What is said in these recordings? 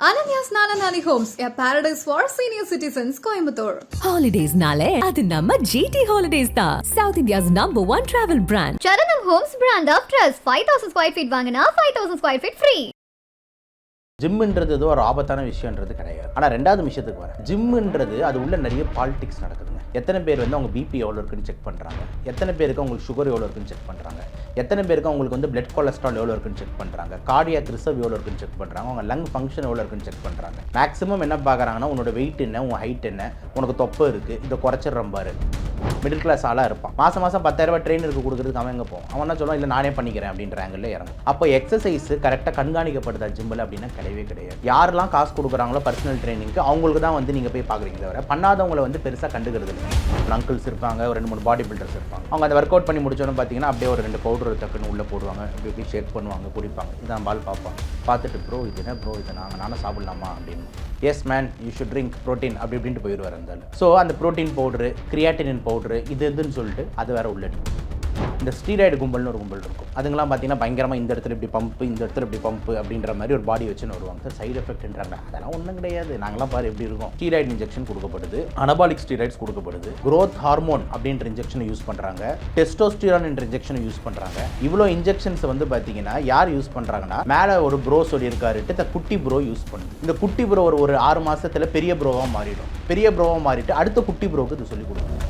Ananya's Nananani Homes, a paradise for senior citizens, Coimbatore. Holidays nale, adu namma GT Holidays da. South India's #1 travel brand. Charanam Homes brand of trust. 5,000 square feet வாங்கினா 5,000 square feet free. ஜிம்ன்றது ஏதோ ஒரு ஆபத்தான விஷயன்றது கிடையாது. ஆனால் ரெண்டாவது விஷயத்துக்கு வரேன். ஜிம்ன்றது அது உள்ள நிறைய பாலிடிக்ஸ் நடக்குதுங்க. எத்தனை பேர் வந்து அவங்க பிபி எவ்வளோ இருக்குன்னு செக் பண்ணுறாங்க, எத்தனை பேருக்கு அவங்களுக்கு சுகர் எவ்வளோ இருக்குன்னு செக் பண்ணுறாங்க, எத்தனை பேருக்கு அவங்களுக்கு வந்து பிளட் கொலஸ்ட்ரால் எவ்வளோ இருக்குன்னு செக் பண்ணுறாங்க, கார்டியாக் ரிசர்வ் எவ்வளோ இருக்குன்னு செக் பண்ணுறாங்க, அவங்க லங் ஃபங்க்ஷன் எவ்வளோ இருக்குன்னு செக் பண்ணுறாங்க. மேக்ஸிமம் என்ன பார்க்குறாங்கன்னா உன்னோட வெயிட் என்ன, உன் ஹைட் என்ன, உனக்கு தொப்பை இருக்குது, இதை குறைச்சிடுறோம் பாரு. மிடில் கிளாஸ் ஆளாக இருப்பான், மாதம் 10,000 ட்ரெயினருக்கு கொடுக்குறதுக்கு அவன் எங்கே போவோம், அவன் என்ன சொல்லுவான், இல்லை நானே பண்ணிக்கிறேன் அப்படின்ற ஆங்கிளில் இறங்கும். அப்போ எக்ஸசைஸ் கரெக்டாக கண்காணிக்கப்படுதா ஜிம்மில் அப்படின்னா கிடையவே கிடையாது. யாரெல்லாம் காசு கொடுக்குறாங்களோ பர்சனல் ட்ரைனிங்க்கு அவங்களுக்கு தான் வந்து நீங்கள் போய் பார்க்குறீங்க தவிர பண்ணாதவங்களை வந்து பெருசாக கண்டுக்கிறது இல்லை. அங்கிள்ஸ் இருப்பாங்க, ஒரு 2-3 பாடி பில்டர்ஸ் இருப்பாங்க. அவங்க அந்த ஒர்க் அவுட் பண்ணி முடிச்சோன்னு பார்த்தீங்கன்னா அப்படியே ஒரு 2 பவுடர் டக்குன்னு உள்ளே போடுவாங்க, இப்படி ஷேக் பண்ணுவாங்க, குடிப்பாங்க. இதான் பால் பார்ப்பாங்க, பார்த்துட்டு ப்ரோ இது என்ன ப்ரோ, இது நானும் சாப்பிட்லாமா அப்படின்னு. S man you should drink protein அப்படி இப்படின்ட்டு போயிடுவார் அந்த. ஸோ அந்த ப்ரோட்டீன் பவுடரு, கிரியாட்டினின் பவுடரு இது எதுன்னு சொல்லிட்டு அது வேறு உள்ளடி. இந்த ஸ்டீராய்டு கும்பல்னு ஒரு கும்பல் இருக்கும். அதுங்கெல்லாம் பார்த்தீங்கன்னா பயங்கரமாக இந்த இடத்துல இப்படி பம்பு, இந்த இடத்துல இப்படி பம்பு அப்படின்ற மாதிரி ஒரு பாடி வச்சுன்னு வருவாங்க. சார் சைடு எஃபெக்ட்ன்றாங்க, அதெல்லாம் ஒன்றும் கிடையாது, நாங்களாம் பாரு எப்படி இருக்கும். ஸ்டீராய்டு இன்ஜெக்ஷன் கொடுக்கப்படுது, அனபாலிக் ஸ்டீராய்ட்ஸ் கொடுக்கப்படுது, குரோத் ஹார்மோன் அப்படின்ற இன்ஜெக்ஷனை யூஸ் பண்ணுறாங்க, டெஸ்டோஸ்டிரான் என்ற இன்ஜெக்ஷனை யூஸ் பண்ணுறாங்க. இவ்வளோ இன்ஜெக்ஷன்ஸ் வந்து பார்த்தீங்கன்னா யார் யூஸ் பண்ணுறாங்கன்னா, மேலே ஒரு ப்ரோ சொல்லியிருக்காருட்டு இந்த குட்டி ப்ரோ யூஸ் பண்ணுது. இந்த குட்டி ப்ரோ ஒரு 6 மாதத்தில் பெரிய ப்ரோவாக மாறிடும். பெரிய ப்ரோவாக மாறிட்டு அடுத்த குட்டி ப்ரோவுக்கு இது சொல்லிக் கொடுக்கும்.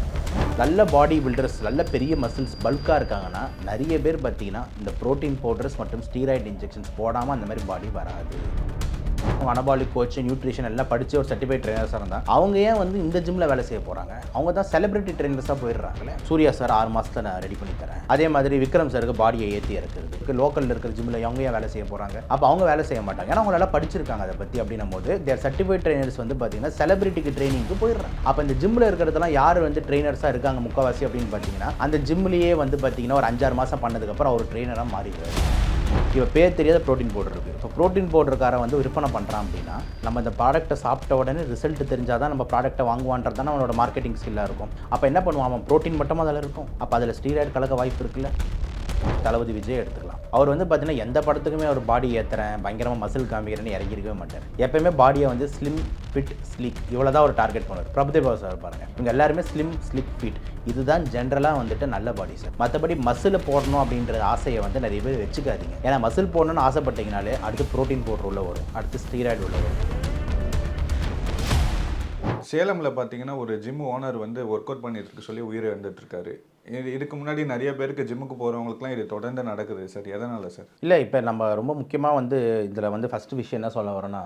நல்ல பாடி பில்டர்ஸ், நல்ல பெரிய மசில்ஸ் பல்காக இருக்காங்கன்னா நிறைய பேர் பார்த்தீங்கன்னா இந்த ப்ரோட்டீன் பவுடர்ஸ் மற்றும் ஸ்டீராய்டு இன்ஜெக்ஷன்ஸ் போடாமல் அந்த மாதிரி பாடி வராது. அனபாலிக் கோச், நியூட்ரிஷன் எல்லாம் படித்து ஒரு சர்டிஃபைட் ட்ரெயினர்ஸாக இருந்தால் அவங்க ஏன் வந்து இந்த ஜிம்மில் வேலை செய்ய போகிறாங்க? அவங்க தான் செலிபிரிட்டி ட்ரெயினர்ஸாக போயிடுறாங்களே. சூர்யா சார் 6 மாதத்தில் நான் ரெடி பண்ணி தரேன், அதே மாதிரி விக்ரம் சாருக்கு பாடியை ஏற்றி இறக்குறது. லோக்கலில் இருக்கிற ஜிம்மில் அவங்க ஏன் வேலை செய்ய போகிறாங்க? அப்போ அவங்க வேலை செய்ய மாட்டாங்க, ஏன்னா அவங்களால படிச்சிருக்காங்க அதை பற்றி. அப்படின்னும் போது தேர் சர்டிஃபைட் ட்ரெயினர்ஸ் வந்து பார்த்தீங்கன்னா செலிபிரிட்டிக்கு ட்ரைனிங்க்கு போயிடுறாங்க. அப்போ இந்த ஜிம்மில் இருக்கிறதெல்லாம் யார் வந்து ட்ரெயினர்ஸாக இருக்காங்க முக்கால்வாசி அப்படின்னு பார்த்தீங்கன்னா, அந்த ஜிம்லேயே வந்து பார்த்தீங்கன்னா ஒரு 5-6 மாதம் பண்ணதுக்கப்புறம் அவர் ட்ரெயினராக மாறிடுவார். இப்போ பேர் தெரியாத ப்ரோட்டீன் பவுடர் இருக்குது. இப்போ ப்ரோட்டீன் பவுடருக்காரன் வந்து விற்பனை பண்ணுறான் அப்படின்னா நம்ம இந்த ப்ராடக்ட்டை சாப்பிட்ட உடனே ரிசல்ட் தெரிஞ்சால் தான் நம்ம ப்ராடக்ட்டை வாங்குவான்றது தான் அவனோட மார்க்கெட்டிங் ஸ்கில்லாக இருக்கும். அப்போ என்ன பண்ணுவான், அவன் ப்ரோட்டீன் மட்டும் அதில் இருக்கும். அப்போ அதில் ஸ்டீராய்டு கலக்க வாய்ப்பு இருக்குல்ல. தளபதி விஜய் எடுத்துக்கலாம். அவர் வந்து பார்த்தீங்கன்னா எந்த படத்துக்குமே அவர் பாடி ஏற்றுறேன், பயங்கரமாக மசில் காமிக்கிறேன்னு இறங்கியிருக்கவே மாட்டார். எப்பயுமே பாடியை வந்து ஸ்லிம், ஃபிட், ஸ்லீக் இவ்வளோ தான் ஒரு டார்கெட் பண்ணுவார். பிரபுதேவா சார் பாருங்கள், இவங்க எல்லாருமே ஸ்லிம், ஸ்லிக், ஃபிட் இதுதான் ஜென்ரலாக வந்துட்டு நல்ல பாடி சார். மற்றபடி மசில் போடணும் அப்படின்ற ஆசையை வந்து நிறைய பேர் வச்சுக்காதீங்க. ஏன்னா மசில் போடணும்னு ஆசைப்பட்டீங்கனாலே அடுத்து ப்ரோட்டீன் பவுடர் உள்ள வரும், அடுத்து ஸ்டீராய்டு உள்ள வரும். சேலமில் பார்த்தீங்கன்னா ஒரு ஜிம் ஓனர் வந்து ஒர்க் அவுட் பண்ணிட்டு சொல்லி உயிரை இழந்துட்டுருக்காரு. இதுக்கு முன்னாடி நிறைய பேருக்கு ஜிம்முக்கு போகிறவங்களுக்குலாம் இது தொடர்ந்து நடக்குது சார். எதனால் சார்? இல்லை, இப்போ நம்ம ரொம்ப முக்கியமாக வந்து இதில் வந்து ஃபஸ்ட்டு விஷயம் என்ன சொல்ல வரோன்னா,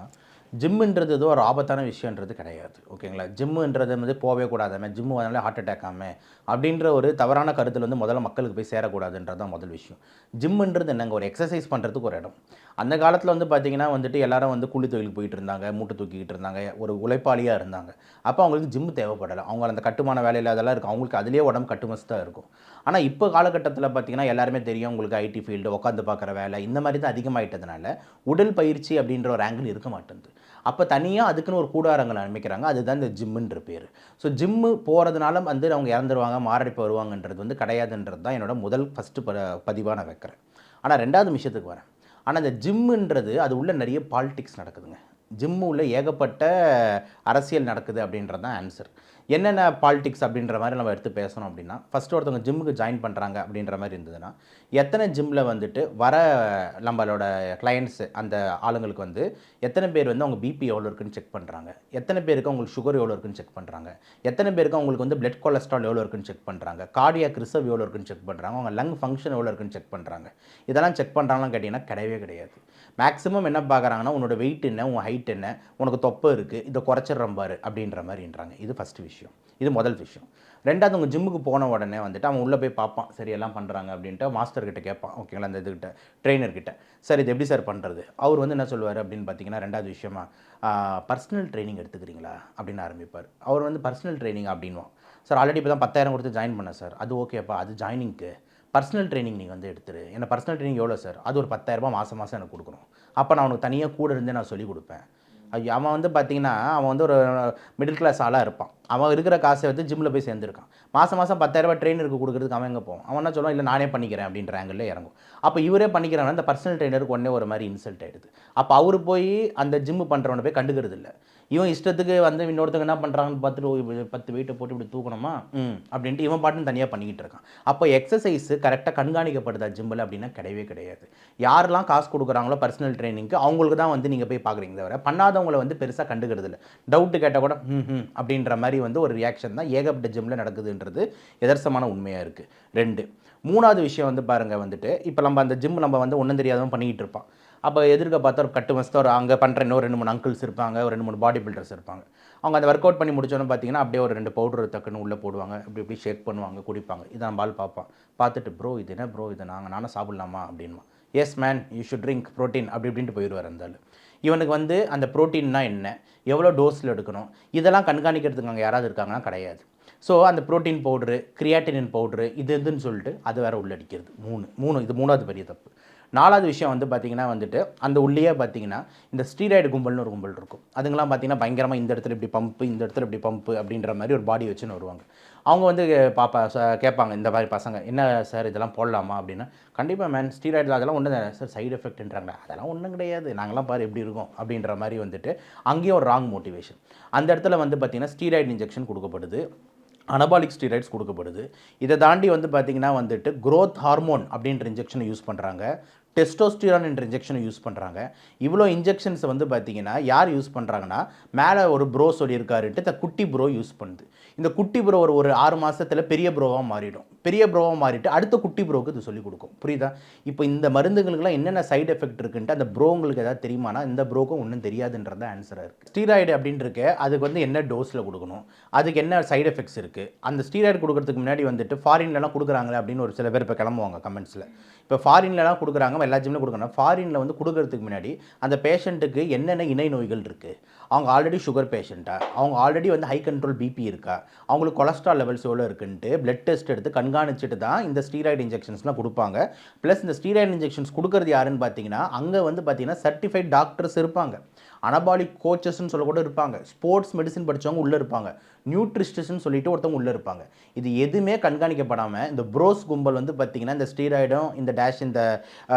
ஜிம்முன்றது ஏதோ ஒரு ஆபத்தான விஷயன்றது கிடையாது. ஓகேங்களா? ஜிம்முன்றது வந்து போகவே கூடாதாமே, ஜிம்மு வந்தாலே ஹார்ட் அட்டாக் ஆமே அப்படின்ற ஒரு தவறான கருத்தில் வந்து முதல்ல மக்களுக்கு போய் சேரக்கூடாதுன்றது தான் முதல் விஷயம். ஜிம்முன்றது என்னங்க, ஒரு எக்ஸசைஸ் பண்ணுறதுக்கு ஒரு இடம். அந்த காலத்தில் வந்து பார்த்திங்கன்னா வந்துட்டு எல்லாரும் வந்து கூலி தொழிலுக்கு போயிட்டு இருந்தாங்க, மூட்டை தூக்கிக்கிட்டு இருந்தாங்க, ஒரு உழைப்பாளியாக இருந்தாங்க. அப்போ அவங்களுக்கு ஜிம்மு தேவைப்படலை. அவங்க அந்த கட்டுமான வேலையில் அதெல்லாம் இருக்கும், அவங்களுக்கு அதிலே உடம்பு கட்டுமஸ்தாக இருக்கும். ஆனால் இப்போ காலகட்டத்தில் பார்த்திங்கன்னா எல்லாருமே தெரியும், உங்களுக்கு ஐடி ஃபீல்டு, உட்காந்து பார்க்குற வேலை இந்த மாதிரி தான் அதிகமாகிட்டதுனால உடல் பயிற்சி அப்படின்ற ஒரு ஆங்கிள் இருக்க மாட்டேங்குது. அப்போ தனியாக அதுக்குன்னு ஒரு கூடாரங்களை அமைக்கிறாங்க, அதுதான் இந்த ஜிம்முன்ற பேர். ஸோ ஜிம்மு போகிறதுனால வந்து அவங்க இறந்துருவாங்க, மாரடைப்பு வருவாங்கன்றது வந்து கிடையாதுன்றது தான் என்னோட முதல் ஃபஸ்ட்டு பதிவாக நான் வைக்கிறேன். ஆனால் ரெண்டாவது விஷயத்துக்கு வரேன். ஆனால் இந்த ஜிம்முன்றது அது உள்ள நிறைய பாலிடிக்ஸ் நடக்குதுங்க. ஜிம்மு உள்ள ஏகப்பட்ட அரசியல் நடக்குது அப்படின்றது தான் ஆன்சர். என்னென்ன பாலிடிக்ஸ் அப்படின்ற மாதிரி நம்ம எடுத்து பேசணும் அப்படின்னா, ஃபஸ்ட்டு ஒருத்தவங்க ஜிம்முக்கு ஜாயின் பண்ணுறாங்க அப்படின்ற மாதிரி இருந்ததுன்னா, எத்தனை ஜிம்மில் வந்துட்டு வர நம்மளோட கிளையண்ட்ஸு அந்த ஆளுங்களுக்கு வந்து எத்தனை பேர் வந்து அவங்க பிபி எவ்வளோ இருக்குன்னு செக் பண்ணுறாங்க, எத்தனை பேருக்கு அவங்களுக்கு சுகர் எவ்வளோ இருக்குன்னு செக் பண்ணுறாங்க, எத்தனை பேருக்கு அவங்களுக்கு வந்து பிளட் கொலஸ்ட்ரால் எவ்வளோ இருக்குன்னு செக் பண்ணுறாங்க, கார்டியாக் ரிசர்வ் எவ்வளோ இருக்குன்னு செக் பண்ணுறாங்க, அவங்க லங் ஃபங்க்ஷன் எவ்வளோ இருக்குன்னு செக் பண்ணுறாங்க. இதெல்லாம் செக் பண்ணுறாங்கன்னு கேட்டிங்கன்னா கிடையவே கிடையாது. மேக்ஸிமம் என்ன பார்க்குறாங்கன்னா உன்னோட வெயிட் என்ன, உன் ஹைட் என்ன, உனக்கு தொப்பை இருக்குது, இதை குறைச்சிட்றோம் பாரு அப்படின்ற மாதிரின்றாங்க. இது ஃபஸ்ட்டு விஷயம், இது முதல் விஷயம். ரெண்டாவது, உங்கள் ஜிம்முக்கு போன உடனே வந்துட்டு அவன் உள்ளே போய் பார்ப்பான், சரி எல்லாம் பண்ணுறாங்க அப்படின்ட்டு மாஸ்டர்கிட்ட கேட்பான். ஓகேங்களா? அந்த இதுக்கிட்ட ட்ரெயினர்கிட்ட, சார் இது எப்படி சார் பண்ணுறது? அவர் வந்து என்ன சொல்லுவார் அப்படின்னு பார்த்தீங்கன்னா, ரெண்டாவது விஷயமா பர்சனல் ட்ரைனிங் எடுத்துக்கிறீங்களா அப்படின்னு ஆரம்பிப்பார். அவர் வந்து பர்சனல் ட்ரைனிங் அப்படின்வான். சார் ஆல்ரெடி இப்போ தான் 10,000 கொடுத்து ஜாயின் பண்ணேன் சார். அது ஓகேப்பா, அது ஜாயினிங்க்கு. பர்சனல் ட்ரைனிங் நீங்கள் வந்து எடுத்துரு. என்ன பர்சனல் ட்ரைனிங் எவ்வளோ சார்? அது ஒரு 10,000 மாதம் எனக்கு கொடுக்கணும். அப்போ நான் அவனுக்கு தனியாக கூட இருந்தே நான் சொல்லிக் கொடுப்பேன். அவன் வந்து பார்த்திங்கன்னா அவன் வந்து ஒரு மிடில் கிளாஸ் ஆளாக இருப்பான். அவன் இருக்கிற காசை வந்து ஜிம்மில் போய் சேர்ந்துருக்கான். மாதம் 10,000 ட்ரெயினருக்கு கொடுக்குறதுக்கு அவன் எங்கே போவான்? அவன் என்ன சொல்லுவான், இல்லை நானே பண்ணிக்கிறேன் அப்படின்ற ஆங்கிளில் இறங்கும். அப்போ இவரே பண்ணிக்கிறாங்கன்னா அந்த பர்சனல் ட்ரெயினருக்கு உடனே ஒரு மாதிரி இன்சல்ட் ஆகிடுது. அப்போ அவர் போய் அந்த ஜிம்மு பண்ணுறவனை போய் கண்டுக்கிறது இல்லை. இவன் இஷ்டத்துக்கு வந்து இன்னொருத்தங்க என்ன பண்ணுறாங்கன்னு பார்த்துட்டு 10 வெயிட்டை போட்டு இப்படி தூக்கணுமா அப்படின்ட்டு இவன் பாட்டுன்னு தனியாக பண்ணிக்கிட்டு இருக்கான். அப்போ எக்ஸசைஸு கரெக்டாக கண்காணிக்கப்படுதா ஜிம்மில் அப்படின்னா கிடையவே கிடையாது. யாரெல்லாம் காசு கொடுக்குறாங்களோ பர்சனல் ட்ரைனிங்க்கு அவங்களுக்கு தான் வந்து நீங்கள் போய் பார்க்குறீங்க தவிர பண்ணாதவங்களை வந்து பெருசாக கண்டுக்கிறது இல்லை. டவுட்டு கேட்டால் கூட அப்படின்ற மாதிரி வந்து ஒரு ரியாக்ஷன் தான் ஏகப்பட்ட ஜிம்மில் நடக்குதுன்றது எதர்சமான உண்மையாக இருக்குது. 2 3வது விஷயம் வந்து பாருங்கள் வந்துட்டு இப்போ நம்ம அந்த ஜிம் நம்ம வந்து ஒன்றும் தெரியாதவன் பண்ணிக்கிட்டு இருப்பான். அப்போ எதிர்க்க பார்த்தா ஒரு கட்டு மஸ்து ஒரு அங்கே பண்ணுற இன்னும் 2-3 அங்கிள்ஸ் இருப்பாங்க, ஒரு 2-3 பாடி பில்டர்ஸ் இருப்பாங்க. அவங்க அந்த ஒர்க் அவுட் பண்ணி முடிச்சோன்னு பார்த்தீங்கன்னா அப்படியே ஒரு 2 பவுடர் டக்குன்னு உள்ளே போடுவாங்க, இப்படி ஷேக் பண்ணுவாங்க, குடிப்பாங்க. இதை நம்ம ஆள் பார்ப்பான். பார்த்துட்டு ப்ரோ இது என்ன ப்ரோ இது நானும் சாப்பிட்லாமா அப்படின்மா. Yes man you should drink protein அப்படின்ட்டு போயிடுவார் இருந்தாலும். இவனுக்கு வந்து அந்த ப்ரோட்டீன்னா என்ன, எவ்வளோ டோஸில் எடுக்கணும், இதெல்லாம் கண்காணிக்கிறதுக்கு அங்கே யாராவது இருக்காங்கன்னா கிடையாது. ஸோ அந்த ப்ரோட்டீன் பவுட்ரு, கிரியாட்டினின் பவுட்ரு இதுன்னு சொல்லிட்டு அது வேறு உள்ளடிக்கிறது. 3 இது 3வது பெரிய தப்பு. 4வது விஷயம் வந்து பார்த்திங்கன்னா வந்துட்டு அந்த உள்ளே பார்த்திங்கன்னா இந்த ஸ்டீராய்டு கும்பல்னு ஒரு கும்பல் இருக்கும். அதுங்கெல்லாம் பார்த்திங்கன்னா பயங்கரமாக இந்த இடத்துல இப்படி பம்பு, இந்த இடத்துல இப்படி பம்பு அப்படின்ற மாதிரி ஒரு பாடி வச்சுன்னு வருவாங்க. அவங்க வந்து கேட்பாங்க இந்த மாதிரி பசங்க, என்ன சார் இதெல்லாம் போடலாமா அப்படின்னா, கண்டிப்பாக மேன் ஸ்டீராய்டு அதெல்லாம் ஒன்றும் சார் சைடு எஃபெக்ட்ன்றாங்க. அதெல்லாம் ஒன்றும் கிடையாது, நாங்களாம் பாரு எப்படி இருக்கும் அப்படின்ற மாதிரி வந்துட்டு அங்கேயும் ஒரு ராங் மோட்டிவேஷன். அந்த இடத்துல வந்து பார்த்திங்கன்னா ஸ்டீராய்டு இன்ஜெக்ஷன் கொடுக்கப்படுது, அனபாலிக் ஸ்டீராய்ட்ஸ் கொடுக்கப்படுது. இதை தாண்டி வந்து பார்த்திங்கன்னா வந்துட்டு க்ரோத் ஹார்மோன் அப்படின்ற இன்ஜெக்ஷனை யூஸ் பண்ணுறாங்க, டெஸ்டோஸ்டிரான் என்ற இன்ஜெக்ஷனை யூஸ் பண்ணுறாங்க. இவ்வளோ இன்ஜெக்ஷன்ஸை வந்து பார்த்திங்கன்னா யார் யூஸ் பண்ணுறாங்கன்னா, மேலே ஒரு ப்ரோ சொல்லியிருக்காருட்டு குட்டி ப்ரோ யூஸ் பண்ணுது. இந்த குட்டி ப்ரோ ஒரு 6 மாதத்தில் பெரிய ப்ரோவாக மாறிடும். பெரிய ப்ரோவாக மாறிட்டு அடுத்த குட்டி ப்ரோவுக்கு இது சொல்லிக் கொடுக்கும். புரியுதா? இப்போ இந்த மருந்துகளுக்கெல்லாம் என்னென்ன சைடு எஃபெக்ட் இருக்குன்ட்டு அந்த ப்ரோ உங்களுக்கு எதாவது தெரியுமானா இந்த ப்ரோக்கும் ஒன்றும் தெரியாதுன்றது ஆன்சராக இருக்குது. ஸ்டீராய்டு அப்படின்ட்டு அதுக்கு வந்து என்ன டோஸில் கொடுக்கணும், அதுக்கு என்ன சைடு எஃபெக்ட்ஸ் இருக்குது, அந்த ஸ்டீராய்டு கொடுக்கறதுக்கு முன்னாடி வந்துட்டு ஃபாரின்லலாம் கொடுக்குறாங்களே அப்படின்னு ஒரு சில பேர் இப்போ கிளம்புவாங்க கமெண்ட்ஸில். இப்போ ஃபாரின்லலாம் கொடுக்குறாங்க, எல்லா ஜிம்மில் கொடுக்குறாங்க. ஃபாரினில் வந்து கொடுக்கறதுக்கு முன்னாடி அந்த பேஷண்ட்டுக்கு என்னென்ன இணை நோய்கள் இருக்குது, அவங்க ஆல்ரெடி சுகர் பேஷண்ட்டா, அவங்க ஆல்ரெடி வந்து ஹை கண்ட்ரோல் பிபி இருக்கா, அவங்களுக்கு கொலஸ்ட்ரால் லெவல்ஸ் எவ்வளோ இருக்குன்ட்டு பிளட் டெஸ்ட் எடுத்து கண்காணிச்சுட்டு தான் இந்த ஸ்டீராய்டு இன்ஜெக்ஷன்ஸ்லாம் கொடுப்பாங்க. ப்ளஸ் இந்த ஸ்டீராய்டு இன்ஜெக்ஷன்ஸ் கொடுக்குறது யாருன்னு பார்த்தீங்கன்னா அங்கே வந்து பார்த்தீங்கன்னா சர்டிஃபைட் டாக்டர்ஸ் இருப்பாங்க, அனபாலிக் கோச்சஸ்ன்னு சொல்ல கூட இருப்பாங்க, ஸ்போர்ட்ஸ் மெடிசன் படித்தவங்க உள்ளே இருப்பாங்க, நியூட்ரிஷிஸ்ட்னு சொல்லிட்டு ஒருத்தவங்க உள்ளே இருப்பாங்க. இது எதுவுமே கண்காணிக்கப்படாமல் இந்த ப்ரோஸ் கும்பல் வந்து பார்த்திங்கன்னா இந்த ஸ்டீராய்டும் இந்த இந்த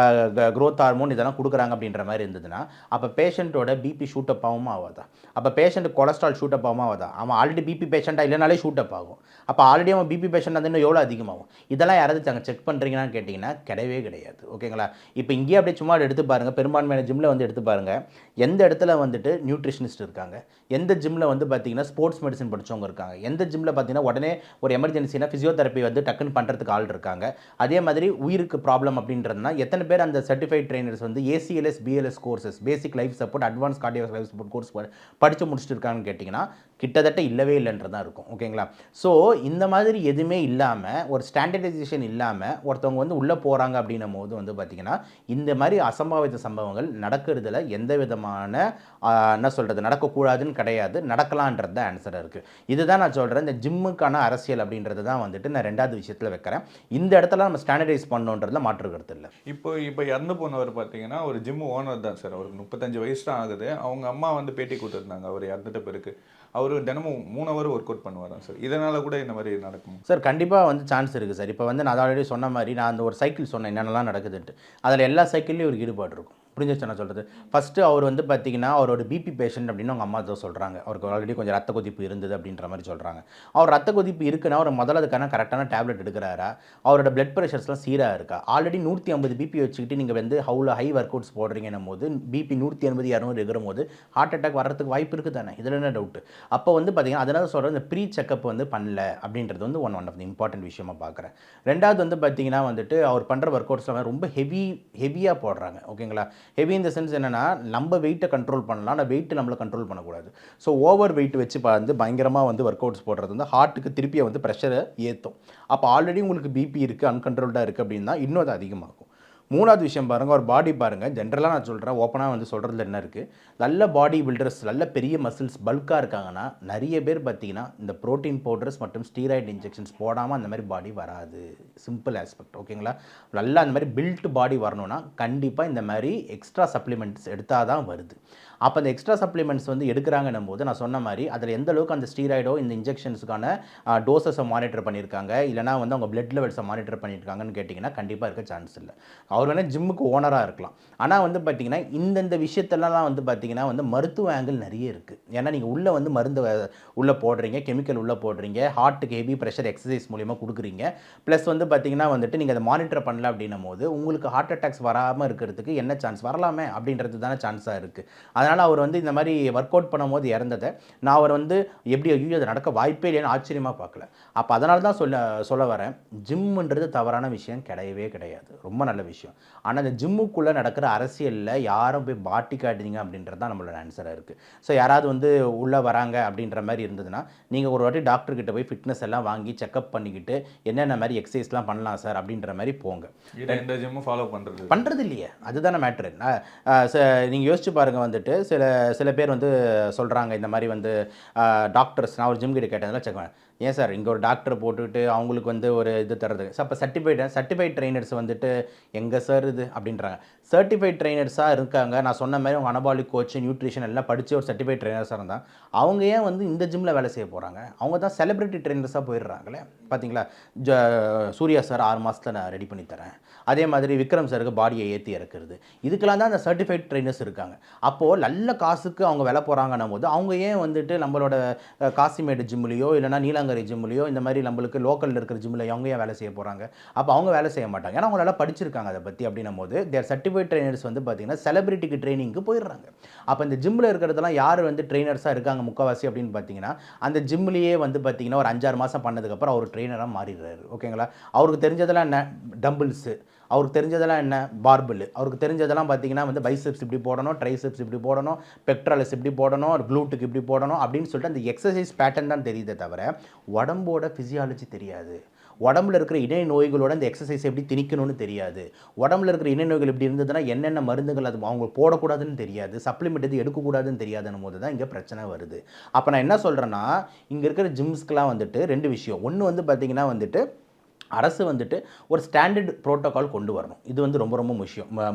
க்ரோத் ஹார்மோன் இதெல்லாம் கொடுக்குறாங்க அப்படின்ற மாதிரி இருந்ததுன்னா அப்போ பேஷண்ட்டோட பிபி ஷூட்டப் ஆகுமா ஆகாதா? அப்போ பேஷண்ட் கொலஸ்ட்ரால் ஷூட்டப் ஆகுமா ஆகாதா? அவன் ஆல்ரெடி பிபி பேஷண்ட்டாக இல்லைனாலே ஷூட்டப் ஆகும். அப்போ ஆல்ரெடி அவன் பிபி பேஷண்ட் வந்து இன்னும் எவ்வளோ அதிகமாகும்? இதெல்லாம் யாராவது அங்கே செக் பண்ணுறீங்கன்னு கேட்டிங்கன்னா கிடையவே கிடையாது. ஓகேங்களா? இப்போ இங்கேயே அப்படியே சும்மா எடுத்து பாருங்கள், பெரும்பான்மையான ஜிம்மில் வந்து எடுத்து பாருங்கள், எந்த இடத்துல வந்துட்டு நியூட்ரிஷனிஸ்ட் இருக்காங்க, எந்த ஜிம்மில் வந்து பார்த்திங்கன்னா ஸ்போர்ட்ஸ் மெடிசன் படித்தவங்க இருக்காங்க, எந்த ஜிம்மில் பார்த்திங்கன்னா உடனே ஒரு எமர்ஜென்சினா ஃபிசியோதெரப்பி வந்து டக்குன்னு பண்ணுறதுக்கு ஆள் இருக்காங்க. அதே மாதிரி உயிருக்கு ப்ராப்ளம் அப்படின்றதுனா எத்தனை பேர் அந்த சர்டிஃபைட் ட்ரைனர்ஸ் வந்து ACLS BLS கோர்சஸ், பேசிக் life support, advance cardio life support course படித்து முடிச்சுட்டு இருக்காங்கன்னு கேட்டிங்கன்னா கிட்டத்தட்ட இல்லவே இல்லைன்றதான் இருக்கும். ஓகேங்களா? ஸோ இந்த மாதிரி எதுவுமே இல்லாமல் ஒரு ஸ்டாண்டர்டைசேஷன் இல்லாமல் ஒருத்தவங்க வந்து உள்ளே போகிறாங்க அப்படின்னும் போது வந்து பார்த்திங்கன்னா இந்த மாதிரி அசம்பாவித சம்பவங்கள் நடக்கிறதுல எந்த விதமான என்ன சொல்கிறது நடக்கக்கூடாதுன்னு கிடையாது, நடக்கலான்றது தான் ஆன்சராக இருக்குது. இதுதான் நான் சொல்கிறேன், இந்த ஜிம்முக்கான அரசியல் அப்படின்றது தான் வந்துட்டு நான் 2வது விஷயத்தில் வைக்கிறேன். இந்த இடத்துல நம்ம ஸ்டாண்டர்டைஸ் பண்ணணுன்றதுல மாற்று கருத்து இல்லை. இப்போ இறந்து போனவர் பார்த்தீங்கன்னா ஒரு ஜிம் ஓனர் தான் சார், அவருக்கு 35 வயசு தான் ஆகுது. அவங்க அம்மா வந்து பேட்டி கொடுத்துருந்தாங்க அவர் இறந்துட்ட பிறகு. அவர் தினமும் 3 ஹவர் ஒர்க் அவுட் பண்ணுவாராம் சார். இதனால் கூட இந்த மாதிரி நடக்கும் சார்? கண்டிப்பாக வந்து சான்ஸ் இருக்குது சார். இப்போ வந்து நான் ஆல்ரெடி சொன்ன மாதிரி நான் அந்த ஒரு சைக்கிள் சொன்னேன் என்னென்னலாம் நடக்குதுன்ட்டு, அதில் எல்லா சைக்கிள்லேயும் ஒரு ஈடுபாடு இருக்கும். புரிஞ்சிச்சு நான் சொல்கிறது? ஃபஸ்ட்டு அவர் வந்து பார்த்திங்கன்னா அவரோட பிபி பேஷண்ட் அப்படின்னு அவங்க அம்மா தான் சொல்கிறாங்க. அவருக்கு ஆல்ரெடி கொஞ்சம் ரத்த கொதிப்பு இருந்தது அப்படின்ற மாதிரி சொல்கிறாங்க. அவர் ரத்த கொதிப்பு இருக்குன்னா அவர் முதல்ல அதுக்கான கரெக்டான டேப்லெட் எடுக்கிறாரா, அவரோட பிளட் ப்ரெஷர்ஸ்லாம் சீராக இருக்கா? ஆல்ரெடி 150 பிபி வச்சுக்கிட்டு நீங்கள் வந்து ஹை ஒர்க் அவுட்ஸ் போடுறீங்கன்னும் போது பிபி 180 200 இருக்கிற போது ஹார்ட் அட்டாக் வர்றதுக்கு வாய்ப்பு இருக்குது தானே? இதில் என்ன டவுட்டு? அப்போ வந்து பார்த்திங்கன்னா அதனால சொல்கிற இந்த ப்ரீ செக்கப் வந்து பண்ணல அப்படின்றது வந்து ஒன் ஆஃப் தி இம்பார்ட்டன்ட் விஷயமாக பார்க்குறேன். 2வது வந்து பார்த்திங்கன்னா வந்துட்டு அவர் பண்ணுற ஒர்க் அவுட்ஸ்லாம் ரொம்ப ஹெவியாக போடுறாங்க. ஓகேங்களா? ஹெவி இந்த சென்ஸ் என்னென்னா நம்ம வெயிட்டை கண்ட்ரோல் பண்ணலாம், ஆனால் வெயிட்டு நம்மளை கண்ட்ரோல் பண்ணக்கூடாது. ஸோ ஓவர் வெயிட் வச்சு வந்து பயங்கரமாக வந்து ஒர்க் அவுட்ஸ் போடுறது வந்து ஹார்ட்டுக்கு திருப்பியை வந்து ப்ரெஷரை ஏற்றும். அப்போ ஆல்ரெடி உங்களுக்கு பிபி இருக்குது, அன்கண்ட்ரோல்டாக இருக்குது அப்படின்னா இன்னும் அது அதிகமாகும். 3வது விஷயம் பாருங்கள், ஒரு பாடி பாருங்கள். ஜென்ரலாக நான் சொல்கிறேன், ஓப்பனாக வந்து சொல்கிறதுல என்ன இருக்குது, நல்ல பாடி பில்டர்ஸ், நல்ல பெரிய மசில்ஸ் பல்காக இருக்காங்கன்னா நிறைய பேர் பார்த்திங்கன்னா இந்த ப்ரோட்டீன் பவுடர்ஸ் மற்றும் ஸ்டீராய்டு இன்ஜெக்ஷன்ஸ் போடாமல் அந்த மாதிரி பாடி வராது. Simple aspect. ஓகேங்களா? நல்லா அந்த மாதிரி பில்ட் பாடி வரணும்னா கண்டிப்பாக இந்த மாதிரி எக்ஸ்ட்ரா சப்ளிமெண்ட்ஸ் எடுத்தால் தான் வருது. அப்போ அந்த எக்ஸ்ட்ரா சப்ளிமெண்ட்ஸ் வந்து எடுக்கிறாங்கன்னும் போது நான் சொன்ன மாதிரி அதில் எந்த அளவுக்கு அந்த ஸ்டீராய்டோ இந்த இன்ஜெக்ஷன்ஸுக்கான டோசஸை மானிட்டர் பண்ணியிருக்காங்க, இல்லைனா வந்து அவங்க பிளட் லெவல்ஸை மானிட்டர் பண்ணியிருக்காங்கன்னு கேட்டிங்கன்னா கண்டிப்பாக இருக்க சான்ஸ் இல்லை. அவர் வேணால் ஜிம்முக்கு ஓனராக இருக்கலாம். ஆனால் வந்து பார்த்திங்கன்னா இந்தந்த விஷயத்தெல்லாம் வந்து பார்த்திங்கன்னா வந்து மருத்துவ ஆங்கிள் நிறைய இருக்குது. ஏன்னா நீங்கள் உள்ளே வந்து மருந்து உள்ளே போடுறீங்க, கெமிக்கல் உள்ளே போடுறீங்க, ஹார்ட்டுக்கு ஹெவி ப்ரெஷர் எக்ஸசைஸ் மூலிமா கொடுக்குறீங்க. ப்ளஸ் வந்து பார்த்திங்கன்னா வந்துட்டு நீங்கள் அதை மானிட்டர் பண்ணல அப்படின்னும் போது உங்களுக்கு ஹார்ட் அட்டாக்ஸ் வராமல் இருக்கிறதுக்கு என்ன சான்ஸ் வரலாமே அப்படின்றது தானே சான்ஸாக இருக்குது. அதனால் அவர் வந்து இந்த மாதிரி ஒர்க் அவுட் பண்ணும்போது இறந்ததை நான் அவர் வந்து எப்படி ஐயோ அது நடக்க வாய்ப்பே இல்லைன்னு ஆச்சரியமாக பார்க்கல. அப்போ அதனால தான் சொல்ல வரேன், ஜிம்முன்றது தவறான விஷயம் கிடையவே கிடையாது, ரொம்ப நல்ல விஷயம். ஆனால் அந்த ஜிம்முக்குள்ளே நடக்கிற அரசியலில் யாரும் போய் பாட்டி காட்டுறீங்க அப்படின்றது தான் நம்மளோட ஆன்சராக இருக்குது. ஸோ யாராவது வந்து உள்ளே வராங்க அப்படின்ற மாதிரி இருந்ததுன்னா நீங்கள் ஒரு வாட்டி டாக்டர்கிட்ட போய் ஃபிட்னஸ் எல்லாம் வாங்கி செக்அப் பண்ணிக்கிட்டு என்னென்ன மாதிரி எக்ஸசைஸ்லாம் பண்ணலாம் சார் அப்படின்ற மாதிரி போங்க. இந்த ஜிம்மும் ஃபாலோ பண்ணுறது இல்லையே, அதுதானே மேட்ரு. நீங்கள் யோசிச்சு பாருங்கள், வந்துட்டு சில பேர் வந்து சொல்கிறாங்க இந்த மாதிரி வந்து டாக்டர்ஸ், நான் ஒரு ஜிம் கிட்ட கேட்டதில் செக் பண்ணேன், ஏன் சார் இங்கே ஒரு டாக்டர் போட்டுக்கிட்டு அவங்களுக்கு வந்து ஒரு இது தர்றது சார், அப்போ சர்டிஃபைட் ட்ரைனர்ஸ் வந்துட்டு எங்கே சார் இது அப்படின்றாங்க. சர்டிஃபைட் ட்ரைனர்ஸாக இருக்காங்க, நான் சொன்ன மாதிரி அவங்க அனபாலிக் கோச், நியூட்ரிஷன் எல்லாம் படித்து ஒரு சர்டிஃபைட் ட்ரைனர்ஸாக இருந்தால் அவங்க ஏன் வந்து இந்த ஜிம்மில் வேலை செய்ய போகிறாங்க? அவங்க தான் செலிப்ரிட்டி ட்ரைனர்ஸாக போயிடுறாங்களே. பார்த்தீங்களா, சூர்யா சார் 6 மாதத்தில் நான் ரெடி பண்ணி தரேன், அதே மாதிரி விக்ரம் சாருக்கு பாடியை ஏற்றி இறக்குறது, இதுக்கெல்லாம் தான் அந்த சர்டிஃபைட் ட்ரைனர்ஸ் இருக்காங்க. அப்போது நல்ல காசுக்கு அவங்க வேலை போகிறாங்கன்னும் போது அவங்க ஏன் வந்துட்டு நம்மளோட காசிமேடு ஜிம்லேயோ இல்லைனா நீலாங்கரை ஜிம்லேயோ இந்த மாதிரி நம்மளுக்கு லோக்கலில் இருக்கிற ஜிம்மில் அவங்க ஏன் வேலை செய்ய போகிறாங்க? அப்போ அவங்க வேலை செய்ய மாட்டாங்க, ஏன்னா அவங்களால படிச்சிருக்காங்க அதை பற்றி. அப்படின்னும் போது தேர் சர்டிஃபைட் ட்ரைனர்ஸ் வந்து பார்த்திங்கன்னா செலிபிரிட்டிக்கு ட்ரைனிங்க்கு போயிடுறாங்க. அப்போ இந்த ஜிம்மில் இருக்கிறதெல்லாம் யார் வந்து ட்ரைனர்ஸாக இருக்காங்க முக்கால்வாசி அப்படின்னு பார்த்தீங்கன்னா அந்த ஜிம்லேயே வந்து பார்த்திங்கன்னா ஒரு 5-6 மாதம் பண்ணதுக்கப்புறம் அவர் ட்ரெயினராக மாறிடுறாரு. ஓகேங்களா, அவருக்கு தெரிஞ்சதெல்லாம் என்ன, டம்பிள்ஸு, அவருக்கு தெரிஞ்சதெல்லாம் என்ன, பார்பிள், அவருக்கு தெரிஞ்சதெல்லாம் பார்த்தீங்கன்னா வந்து பைசெப்ஸ் இப்படி போடணும், ட்ரைசெப்ஸ் இப்படி போடணும், பெக்ட்ராலஸ் இப்படி போடணும், க்ளூட்டுக்கு இப்படி போடணும் அப்படின்னு சொல்லிட்டு அந்த எக்ஸசைஸ் பேட்டர்ன் தான் தெரியுதே தவிர உடம்போட ஃபிசியாலஜி தெரியாது. உடம்புல இருக்கிற இணை நோய்களோட இந்த எக்ஸசைஸ் எப்படி திணிக்கணும்னு தெரியாது. உடம்புல இருக்கிற இணை நோய்கள் எப்படி இருந்ததுன்னா என்னென்ன மருந்துகள் அது அவங்க போடக்கூடாதுன்னு தெரியாது, சப்ளிமெண்ட் எது எடுக்கக்கூடாதுன்னு தெரியாதுன்னும் போது தான் இங்கே பிரச்சனை வருது. அப்போ நான் என்ன சொல்கிறேன்னா, இங்கே இருக்கிற ஜிம்ஸ்க்கெலாம் வந்துட்டு 2 விஷயம். ஒன்று வந்து பார்த்திங்கன்னா வந்துட்டு அரசு வந்துட்டு ஒரு ஸ்டாண்டர்ட் ப்ரோட்டோக்கால் கொண்டு வரணும். இது வந்து ரொம்ப ரொம்ப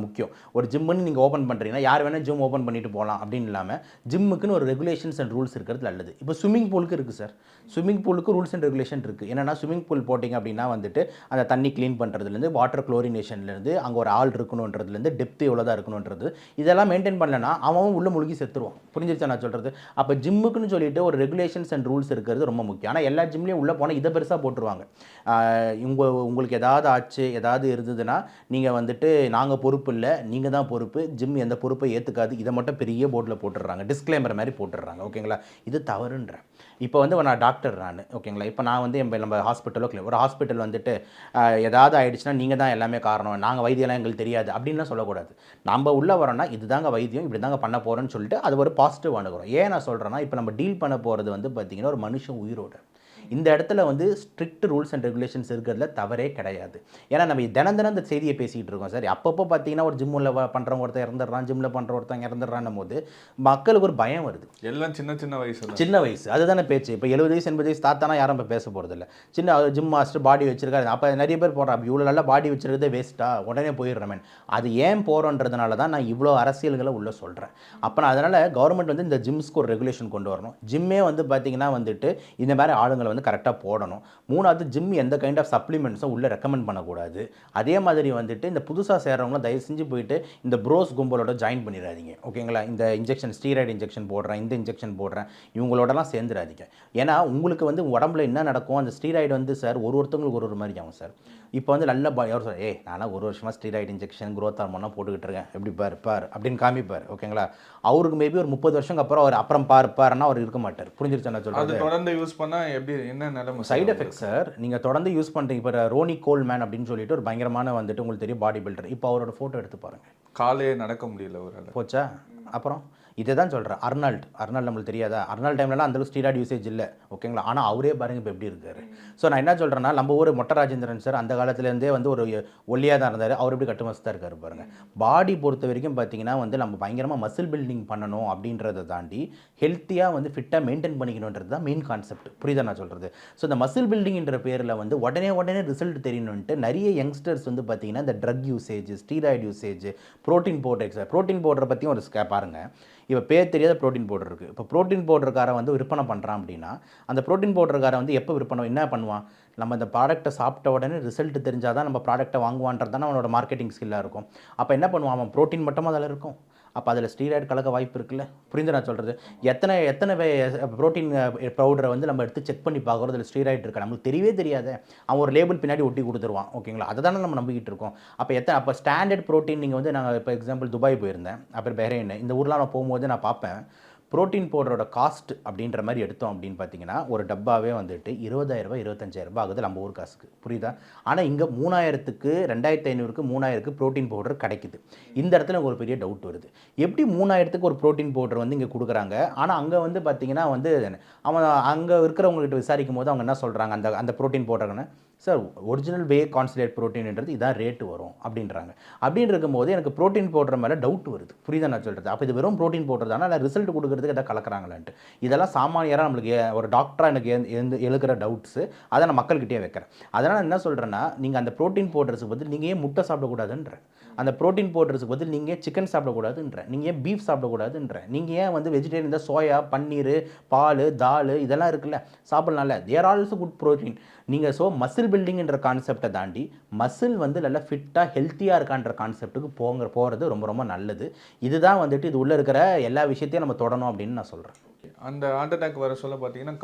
முக்கியம். ஒரு ஜிம்முன்னு நீங்கள் ஓப்பன் பண்ணுறீங்கன்னா யார் வேணால் ஜிம் ஓப்பன் பண்ணிட்டு போகலாம் அப்படின்னு இல்லாமல் ஜிம்முக்குன்னு ஒரு ரெகுலேஷன்ஸ் அண்ட் ரூல்ஸ் இருக்கிறது நல்லது. இப்போ ஸ்விம்மிங் பூலுக்கு இருக்குது சார், ஸ்விம்மிங் பூலுக்கு ரூல்ஸ் அண்ட் ரெகுலேஷன் இருக்குது. என்னென்னா ஸ்விம்மிங் பூல் போட்டிங்க அப்படின்னா வந்துட்டு அந்த தண்ணி க்ளீன் பண்ணுறதுலேருந்து வாட்டர் குளோரினேஷன்லேருந்து அங்கே ஒரு ஆள் இருக்கணுன்றதுலேருந்து டெப்த்து எவ்வளோ தான் இருக்கணுன்றது இதெல்லாம் மெயின்டைன் பண்ணலன்னா அவன் உள்ளே முழுகி செத்துருவான். புரிஞ்சிருச்சா நான் சொல்கிறது? அப்போ ஜிம்முக்குன்னு சொல்லிட்டு ஒரு ரெகுலேஷன்ஸ் அண்ட் ரூல்ஸ் இருக்கிறது ரொம்ப முக்கியம். ஆனால் எல்லா ஜிம்லேயும் உள்ளே போனால் இதை பெருசாக போட்டுருவாங்க. உங்களுக்கு ஏதாவது ஆச்சு ஏதாவது இருந்ததுன்னா நீங்கள் வந்துட்டு நாங்கள் பொறுப்பு இல்லை, நீங்கள் தான் பொறுப்பு, ஜிம் எந்த பொறுப்பை ஏற்றுக்காது, இதை மட்டும் பெரிய போர்டில் போட்டுடுறாங்க, டிஸ்க்ளைமர் மாதிரி போட்டுடுறாங்க. ஓகேங்களா, இது தவறுன்ற. இப்போ வந்து நான் டாக்டர் ஓகேங்களா, இப்போ நான் வந்து நம்ம ஹாஸ்பிட்டலோ ஒரு ஹாஸ்பிட்டல் வந்துட்டு ஏதாவது ஆகிடுச்சுன்னா நீங்கள் தான் எல்லாமே காரணம், நாங்கள் வைத்தியெல்லாம் எங்களுக்கு தெரியாது அப்படின்லாம் சொல்லக்கூடாது. நம்ம உள்ளே வரோன்னா இதுதாங்க வைத்தியம், இப்படி தாங்க பண்ண போகிறோன்னு சொல்லிட்டு அது ஒரு பாசிட்டிவ் அணுகிறோம். ஏன் நான் சொல்கிறேன்னா, இப்போ நம்ம டீல் பண்ண போகிறது வந்து பார்த்திங்கன்னா ஒரு மனுஷன் உயிரோடு. இந்த இடத்துல வந்து ஸ்ட்ரிக்ட் ரூல்ஸ் அண்ட் ரெகுலேஷன்ஸ் இருக்கிறதுல தவறே கிடையாது. ஏன்னா நம்ம தினம் இந்த செய்தியை பேசிகிட்டு இருக்கோம் சார். அப்பப்போ பார்த்தீங்கன்னா ஒரு ஜிம்மில் பண்ணுறவங்க ஒருத்தர் இறந்துடுறான், ஜிம்மில் பண்ணுற ஒருத்தங்க இறந்துடுறான் போது மக்களுக்கு ஒரு பயம் வருது. எல்லாம் சின்ன வயசு அதுதானே பேச்சு. இப்போ 70 வயசு 80 வயசு தாத்தானா யாரும் இப்போ பேச போகிறதில்ல. சின்ன ஜிம் மாஸ்டர் பாடி வச்சிருக்காரு, அப்போ நிறைய பேர் போடுறான், இவ்வளோ நல்லா பாடி வச்சுருக்கதே வேஸ்ட்டாக உடனே போயிடுறேன். அது ஏன் போகிறோன்றதுனால தான் நான் இவ்வளோ அரசியல்களை உள்ளே சொல்கிறேன். அப்போ நான் அதனால் கவர்மெண்ட் வந்து இந்த ஜிம்ஸ்க்கு ஒரு ரெகுலேஷன் கொண்டு வரணும். ஜிம்மே வந்து பார்த்திங்கன்னா வந்துட்டு இந்த மாதிரி ஆளுங்களை வந்து கரெக்டாக போடணும். 3வது ஜிம் எந்த கைண்ட் ஆஃப் சப்ளிமெண்ட்ஸும் உள்ளே ரெக்கமெண்ட் பண்ணக்கூடாது. அதே மாதிரி வந்துட்டு இந்த புதுசாக சேர்றவங்களும் தயவு செஞ்சு போயிட்டு இந்த ப்ரோஸ் கும்பலோட ஜாயின் பண்ணிடாதீங்க. ஓகேங்களா, இந்த இன்ஜெக்ஷன் ஸ்டீராய்டு இன்ஜெக்ஷன் போடுறேன், இந்த இன்ஜெக்ஷன் போடுறேன், இவங்களோடலாம் சேர்ந்துடாதீங்க. ஏன்னா உங்களுக்கு வந்து உடம்புல என்ன நடக்கும், அந்த ஸ்டீராய்டு வந்து சார் ஒருத்தவங்களுக்கு ஒரு மாதிரி ஆகும் சார். இப்போ வந்து நல்ல அவர் சார் நானும் 1 வருஷமாக ஸ்டீராய்டு இன்ஜெக்ஷன் க்ரோத் ஹார்மோன்லாம் போட்டுக்கிட்டு இருக்கேன், எப்படி பார் அப்படின்னு காமிப்பார். ஓகேங்களா, அவருக்கு மேபி ஒரு 30 வருஷம் அப்புறம் அவர் அப்புறம் பாருன்னா அவர் இருக்க மாட்டார். புரிஞ்சிருச்சு நான் சொல்கிறேன். தொடர்ந்து யூஸ் பண்ணால் எப்படி என்ன சைடு எஃபெக்ட் சார். நீங்கள் தொடர்ந்து யூஸ் பண்ணுறீங்க. இப்போ ரோனி கோல்மேன் அப்படின்னு சொல்லிட்டு ஒரு பயங்கரமான வந்துட்டு உங்களுக்கு தெரியும் பாடி பில்டர். இப்போ அவரோட ஃபோட்டோ எடுத்து பாருங்கள், காலையே நடக்க முடியல ஒரு போச்சா. அப்புறம் இதை தான் சொல்கிறேன். அர்னால்ட் நம்மளுக்கு தெரியாதா? அர்னால்ட் டைம்லலாம் அந்தளவுக்கு ஸ்டீராய்டு யூசேஜ் இல்லை. ஓகேங்களா, ஆனால் அவரே பாருங்கள் இப்போ எப்படி இருக்காரு. ஸோ நான் என்ன சொல்கிறேன்னா, நம்ம ஊர் மொட்டை ராஜேந்திரன் சார் அந்த காலத்துலேருந்தே வந்து ஒரு ஒல்லியாக தான் இருந்தார், அவர் எப்படி கட்டுமஸ்தாக இருக்கார் பாருங்கள். பாடி பொறுத்த வரைக்கும் பார்த்தீங்கன்னா வந்து நம்ம பயங்கரமாக மசில் பில்டிங் பண்ணணும் அப்படின்றத தாண்டி ஹெல்த்தியாக வந்து ஃபிட்டாக மெயின்டைன் பண்ணிக்கணுன்றது தான் மெயின் கான்செப்ட். புரியுதா நான் சொல்கிறது? ஸோ இந்த மசில் பில்டிங்ன்ற பேரில் வந்து உடனே ரிசல்ட் தெரியணுன்ட்டு நிறைய யங்ஸ்டர்ஸ் வந்து பார்த்தீங்கன்னா இந்த drug usage, steroid usage, protein powder பற்றியும் ஒரு பாருங்கள். இப்போ பேர் தெரியாத ப்ரோட்டீன் பவுடர் இருக்குது. இப்போ ப்ரோட்டீன் பவுடருக்காரன் வந்து விற்பனை பண்ணுறான் அப்படின்னா அந்த ப்ரோட்டீன் பவுடருக்காரன் வந்து எப்போ விற்பனை என்ன பண்ணுவான்? நம்ம இந்த ப்ராடக்ட்டை சாப்பிட்ட உடனே ரிசல்ட் தெரிஞ்சால் தான் நம்ம ப்ராடக்ட்டை வாங்குவான்றது தானே அவனோட மார்க்கெட்டிங் ஸ்கில்லாக இருக்கும். அப்போ என்ன பண்ணுவான்? அவன் ப்ரோட்டீன் மட்டும் அதில் இருக்கும். அப்போ அதில் ஸ்டீராய்டு கலக்க வாய்ப்பு இருக்குல்ல. புரிந்து நான் சொல்கிறது? எத்தனை ப்ரோட்டீன் பவுடரை வந்து நம்ம எடுத்து செக் பண்ணி பார்க்குறோம், அதில் ஸ்டீராய்டு இருக்கா நம்மளுக்கு தெரியவே தெரியாது. அவன் ஒரு லேபிள் பின்னாடி ஒட்டி கொடுத்துருவான். ஓகேங்களா? அதை தானே நம்ம நம்பிக்கிட்டு இருக்கோம். அப்போ ஸ்டாண்டர்ட் ப்ரோட்டீன் நீங்கள் வந்து நாங்கள் இப்போ எக்ஸாம்பிள் துபாய் போயிருந்தேன், அப்புறம் பஹ்ரைன், இந்த ஊர்லாம் நான் போகும்போது நான் பார்ப்பேன் ப்ரோட்டீன் பவுடரோட காஸ்ட் அப்படின்ற மாதிரி எடுத்தோம் அப்படின்னு பார்த்தீங்கன்னா ஒரு டப்பாவே வந்துட்டு 20,000 25,000 ஆகுது நம்ம ஊர் காசுக்கு. புரியுதா? ஆனால் இங்கே 3,000க்கு 2,500க்கு 3,000க்கு ப்ரோட்டீன் பவுடர் கிடைக்குது. இந்த இடத்துல ஒரு பெரிய டவுட் வருது. எப்படி 3,000க்கு ஒரு ப்ரோட்டீன் பவுடர் வந்து இங்கே கொடுக்குறாங்க, ஆனால் அங்கே வந்து பார்த்தீங்கன்னா வந்து அவன் அங்கே இருக்கிறவங்ககிட்ட விசாரிக்கும் போது அவங்க என்ன சொல்கிறாங்க, அந்த ப்ரோட்டீன் பவுடர்னு சார் ஒரிஜினல் வே கான்சன்ட்ரேட் ப்ரோட்டீன்ன்றது இதான் ரேட்டு வரும் அப்படின்றாங்க. அப்படின்னு இருக்கும்போது எனக்கு ப்ரோட்டீன் பவுடர் மேலே டவுட் வருது. புரியுதா நான் சொல்கிறது? அப்போ இது வெறும் ப்ரோட்டீன் பவுடர் தானே, இல்லை ரிசல்ட் கொடுக்குறதுக்கு எதாவது கலக்கிறாங்களான்ட்டு. இதெல்லாம் சாமானியராக நம்மளுக்கு ஒரு டாக்டராக எனக்கு எழுக்கிற டவுட்ஸு. அதை நான் மக்கள்கிட்டே வைக்கிறேன். அதனால் என்ன சொல்கிறேன்னா, நீங்கள் அந்த ப்ரோட்டீன் பவுடர்ஸுக்கு பதில் நீங்கள் ஏன் முட்டை சாப்பிடக்கூடாதுன்ற, அந்த ப்ரோட்டீன் பவுடர்ஸுக்கு பதில் நீங்கள் ஏன் சிக்கன் சாப்பிடக்கூடாதுன்ற, நீங்கள் ஏன் பீஃப் சாப்பிடக்கூடாதுன்ற, நீங்கள் ஏன் வந்து வெஜிடேரியன் இந்த சோயா, பன்னீர், பால், தால் இதெல்லாம் இருக்குல்ல சாப்பிட்லாம்ல. தேர் ஆல்சோ குட் ப்ரோட்டீன். நீங்கள் மசில் பில்டிங்ன்ற கான்செப்டை தாண்டி மசில் வந்து நல்லா ஃபிட்டாக ஹெல்த்தியாக இருக்கான்ற கான்செப்ட்டுக்கு போகிறது ரொம்ப ரொம்ப நல்லது. இதுதான் வந்துட்டு இது உள்ளே இருக்கிற எல்லா விஷயத்தையும் நம்ம தொடணும் அப்படின்னு நான் சொல்கிறேன். அந்த ஹார்ட் அட்டாக் வர சொல்ல பார்த்தீங்கன்னா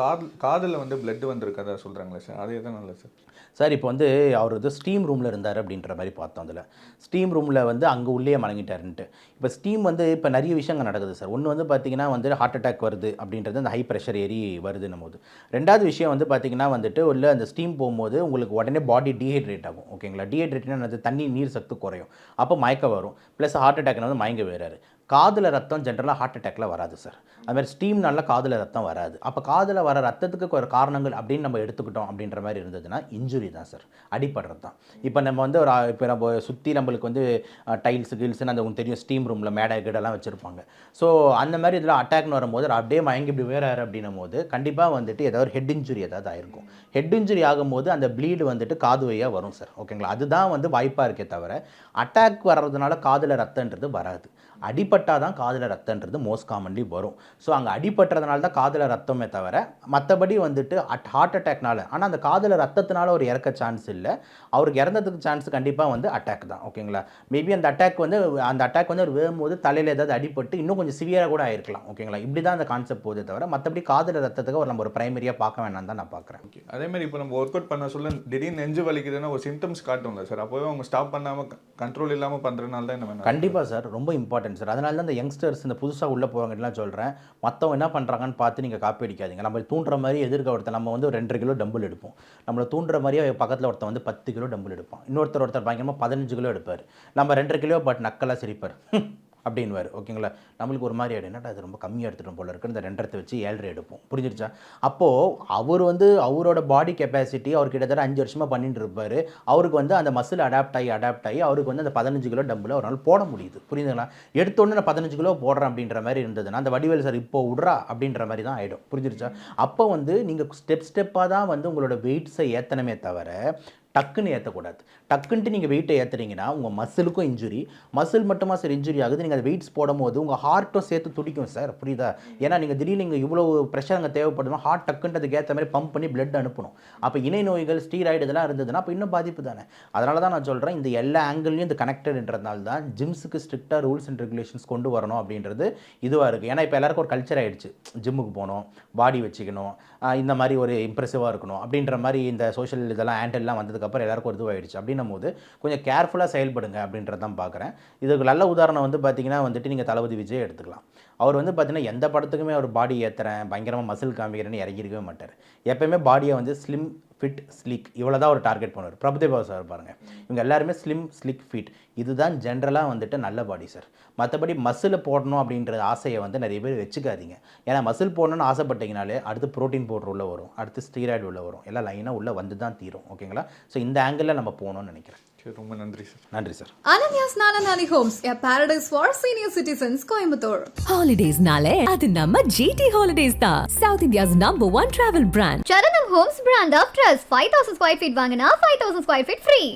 காதில் வந்து பிளட் வந்திருக்கதா சொல்கிறாங்களே சார், அது எதுவும் நல்லது சார்? சார் இப்போ வந்து அவர் வந்து ஸ்டீம் ரூமில் இருந்தார் அப்படின்ற மாதிரி பார்த்தோம். அதில் ஸ்டீம் ரூமில் வந்து அங்கே உள்ளே மலங்கிட்டாருன்ட்டு. இப்போ ஸ்டீம் வந்து இப்போ நிறைய விஷயங்கள் நடக்குது சார். ஒன்று வந்து பார்த்திங்கன்னா வந்து ஹார்ட் அட்டாக் வருது அப்படின்றது அந்த ஹை ப்ரெஷர் ஏறி வருதுன்னும் போது. ரெண்டாவது விஷயம் வந்து பார்த்திங்கன்னா வந்துட்டு உள்ள அந்த ஸ்டீம் போகும்போது உங்களுக்கு உடனே பாடி டீஹைட்ரேட் ஆகும். ஓகேங்களா? டீஹைட்ரேட்னா அது தண்ணி நீர் சத்து குறையும். அப்போ மயக்கம் வரும். ப்ளஸ் ஹார்ட் அட்டாக்னா வந்து மயங்க வேறாரு. காதில் ரத்தம் ஜென்ரலாக ஹார்ட் அட்டாக்ல வராது சார். அதுமாதிரி ஸ்டீம்னால காதில் ரத்தம் வராது. அப்போ காதில் வர ரத்தத்துக்கு ஒரு காரணங்கள் அப்படின்னு நம்ம எடுத்துக்கிட்டோம் அப்படின்ற மாதிரி இருந்ததுன்னா இன்ஜுரி தான் சார், அடிப்படுறது தான். இப்போ நம்ம வந்து இப்போ நம்ம சுற்றி நம்மளுக்கு வந்து டைல்ஸுன்னு அந்த உங்களுக்கு தெரியும் ஸ்டீம் ரூமில் மேடை கிடலாம் வச்சுருப்பாங்க. ஸோ அந்த மாதிரி இதில் அட்டாக்னு வரும்போது அப்படியே மயங்கி இப்படி வேறாரு அப்படின்னும் போது கண்டிப்பாக வந்துட்டு ஏதாவது ஹெட் இன்ஜுரி ஏதாவது ஆயிருக்கும். ஹெட் இன்ஜுரி ஆகும்போது அந்த ப்ளீடு வந்துட்டு காது வழியாக வரும் சார். ஓகேங்களா? அதுதான் வந்து வாய்ப்பாக இருக்கே தவிர அட்டாக் வர்றதுனால காதில் ரத்தன்றது வராது. அடிப்பட்டால் தான் காதில் ரத்தன்றது மோஸ்ட் காமன்லி வரும். ஸோ அங்கே அடிபட்டுறதுனால தான் காதில் ரத்தமே தவிர மற்றபடி வந்துட்டு ஹார்ட் அட்டாக்னால, ஆனால் அந்த காதில் ரத்தத்தினால ஒரு இறக்க சான்ஸ் இல்லை. அவருக்கு இறந்ததுக்கு சான்ஸ் கண்டிப்பாக வந்து அட்டாக் தான். ஓகேங்களா? மேபி அந்த அட்டாக் வந்து அவர் வேகும்போது தலையில் ஏதாவது அடிபட்டு இன்னும் கொஞ்சம் சிவியராக கூட ஆயிருக்கலாம். ஓகேங்களா? இப்படி தான் அந்த கான்செப்ட் போதே தவிர மற்றபடி காதில் ரத்தத்துக்கு நம்ம ஒரு பிரைமரியாக பார்க்க வேணாம் தான் நான் பார்க்குறேன். ஓகே. அதேமாதிரி இப்போ நம்ம ஒர்க் அவுட் பண்ண சொல்ல திடீர்னு நெஞ்சு வலிக்குதுன்னா ஒரு சிம்டம்ஸ் காட்டும்ல சார், அப்போவே அவங்க ஸ்டாப் பண்ணாமல் கண்ட்ரோல் இல்லாமல் பண்ணுறதுனால தான் என்ன வேணும்? கண்டிப்பாக சார், ரொம்ப இம்பார்ட்டன்ட் சார். அதனால தான் இந்த யங்ஸ்டர்ஸ் இந்த புதுசாக உள்ளே போவாங்கலாம் சொல்கிறேன். மற்றவங்க என்ன பண்ணுறாங்கன்னு பார்த்து நீங்கள் காப்பி அடிக்காதீங்க. நம்ம தூண்டுற மாதிரி எதிர்க்க ஒருத்தர் நம்ம வந்து 2 கிலோ டம்பிள் எடுப்போம். நம்மளை தூண்டுற மாதிரியே பக்கத்தில் ஒருத்தர் வந்து 10 கிலோ டம்பிள் எடுப்பான். இன்னொருத்தர் பயங்கரமாக 15 கிலோ எடுப்பார். நம்ம 2 கிலோ பட் நக்கலாக சிரிப்பார் அப்படின்வார். ஓகேங்களா? நம்மளுக்கு ஒரு மாதிரி என்னடா அது ரொம்ப கம்மியாக எடுத்துகிட்டு போல இருக்குது, இந்த 2 வச்சு 7 எடுப்போம். புரிஞ்சிருச்சா? அப்போது அவர் வந்து அவரோட பாடி கெப்பாசிட்டி அவர் கிட்டத்தட்ட 5 வருஷமாக பண்ணிட்டு இருப்பார். அவருக்கு வந்து அந்த மசில் அடாப்ட் ஆகி அவருக்கு வந்து அந்த 15 கிலோ டம்பிள் அவரால் போட முடியுது. புரியுதுங்களா? எடுத்தோடனே நான் 15 கிலோ போடுறேன் அப்படின்ற மாதிரி இருந்ததுன்னா அந்த வடிவேல் சார் இப்போ விட்றா அப்படின்ற மாதிரி தான் ஆகிடும். புரிஞ்சிருச்சா? அப்போ வந்து நீங்கள் ஸ்டெப்பாக தான் வந்து உங்களோட வெயிட்ஸை ஏற்றணுமே தவிர டக்குன்னு ஏற்றக்கூடாது. டக்குன்ட்டு நீங்கள் வெயிட்டை ஏற்றுறீங்கன்னா உங்கள் மசிலுக்கும் இன்ஜுரி, மசில் மட்டுமா சார் இன்ஜுரி ஆகுது. நீங்கள் அந்த வெயிட்ஸ் போடும்போது உங்கள் ஹார்ட்டும் சேர்த்து துடிக்கும் சார். புரியுதா? ஏன்னா நீங்கள் திடீர்னு நீங்கள் இவ்வளோ ப்ரெஷர் அங்கே தேவைப்படுதுன்னா ஹார்ட் டக்குன்ட்டு அதுக்கு ஏற்ற மாதிரி பம்ப் பண்ணி பிளட் அனுப்பணும். அப்போ இணை நோய்கள், ஸ்டீராய்டு இதெல்லாம் இருந்ததுன்னா அப்போ இன்னும் பாதிப்பு தானே. அதனால தான் நான் சொல்கிறேன், இந்த எல்லா ஆங்கிள்லையும் இந்த கனெக்டட்ன்றதுனால தான் ஜிம்ஸுக்கு ஸ்ட்ரிக்டாக ரூல்ஸ் அண்ட் ரெகுலேஷன்ஸ் கொண்டு வரணும் அப்படின்றது இதுவாக இருக்குது. ஏன்னா இப்போ எல்லாருக்கும் ஒரு கல்ச்சர் ஆகிடுச்சு, ஜிம்முக்கு போகணும், பாடி வச்சுக்கணும், இந்த மாதிரி ஒரு இம்ப்ரெசிவாக இருக்கணும் அப்படின்ற மாதிரி இந்த சோஷியல் இதெல்லாம் ஆண்டெல்லாம் வந்ததுக்கப்புறம் எல்லாருக்கும் ஒரு இதுவாகிடுச்சு. அப்படின்னும் போது கொஞ்சம் கேர்ஃபுல்லாக செயல்படுங்க அப்படின்றது தான் பார்க்குறேன். இதுக்கு நல்ல உதாரணம் வந்து பார்த்திங்கன்னா வந்துட்டு நீங்கள் தளபதி விஜய் எடுத்துக்கலாம். அவர் வந்து பார்த்திங்கன்னா எந்த படத்துக்குமே அவர் பாடி ஏற்றுறேன், பயங்கரமாக மசில் காமிக்கிறேன்னு இறங்கியிருக்கவே மாட்டார். எப்போயுமே பாடியை வந்து ஸ்லிம், ஃபிட், ஸ்லிக் இவ்வளோ தான் ஒரு டார்கெட் பண்ணுவார். பிரபுதேவா சார் பாருங்கள், இவங்க எல்லாருமே ஸ்லிம், ஸ்லிக், ஃபிட் இதுதான் ஜென்ரலாக வந்துட்டு நல்ல பாடி சார். மற்றபடி மசில் போடணும் அப்படின்ற ஆசையை வந்து நிறைய பேர் வச்சுக்காதீங்க. ஏன்னா மசில் போடணும்னு ஆசைப்பட்டீங்கனாலே அடுத்து ப்ரோட்டீன் பவுடர் உள்ளே வரும், அடுத்து ஸ்டீராய்டு உள்ளே வரும், எல்லாம் லைனாக உள்ளே வந்து தான் தீரும். ஓகேங்களா? ஸோ இந்த ஆங்கிளில் நம்ம போகணும்னு நினைக்கிறேன். ரொம்ப நன்றி சார். நன்றி sir. Ananya's Nananani Homes, a paradise for senior citizens, Coimbatore. Holidays-nale அது நம்ம GT Holidays தான். South India's #1 travel brand. Charanam Homes brand of trust. 5,000 square feet வாங்கினா 5,000 square feet free.